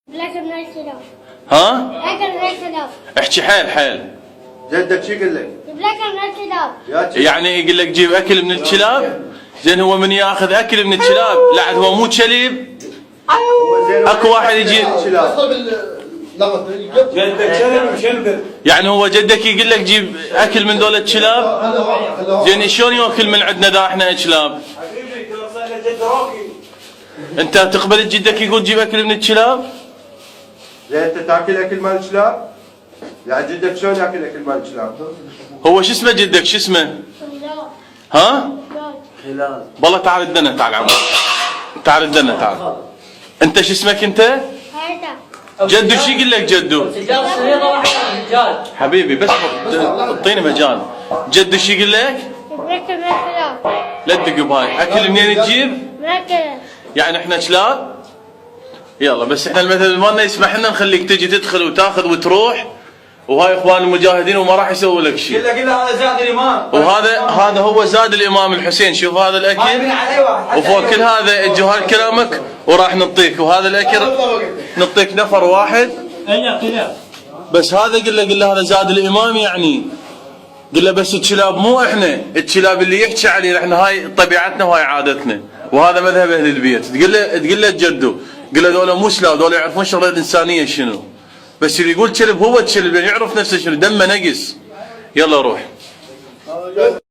لكن ما الكلاب. ها؟ لكن ما الكلاب. احكي حيل حيل. جدك شو يقول لك؟ لكن ما الكلاب. يا شي. يعني يقول لك جيب اكل من الكلاب؟ زين هو من ياخذ اكل من الكلاب؟ لا عاد هو مو كلب. هو زين اكو واحد يجي جدك شنو شنو يعني هو جدك يقول لك جيب اكل من دول الكلاب؟ زين شلون ياكل من عندنا دا احنا كلاب؟ حبيبي كل صار جد روكي. انت تقبل جدك يقول جيب اكل من الكلاب؟ زين انت تاكل اكل مال الكلاب؟ يعني جدك شلون ياكل اكل مال الكلاب؟ هو شو اسمه جدك شو اسمه؟ ها؟ والله تعال ادنا تعال عمو. تعال ادنا تعال. انت شو اسمك انت؟ هذا. جدو شو يقول لك جدو؟ رجال صغيرة واحدة رجال. حبيبي بس اعطيني مجال. جدو شو يقول لك؟ لكن ما الكلاب. لا تدق بهاي، اكل منين تجيب؟ لكن. يعني احنا كلاب؟ يلا بس احنا المثل مالنا يسمح لنا نخليك تجي تدخل وتاخذ وتروح، وهاي اخوان المجاهدين وما راح يسووا لك شيء. كله هذا زاد الامام. وهذا هو زاد الامام الحسين، شوف هذا الاكل وفوق كل هذا اجوا هاي كلامك وراح نعطيك، وهذا الاكل نعطيك نفر واحد بس. هذا قل له هذا زاد الامام يعني. قل له بس الكلاب مو احنا، الكلاب اللي يحكي عليه احنا، هاي طبيعتنا وهاي عادتنا وهذا مذهب اهل البيت. تقول له جدو، قل له دول مو كلاب، دول يعرفون شغله الانسانيه شنو. بس اللي يقول كلب هو الكلب، يعني يعرف نفسه شنو، دمه نقص. يلا روح.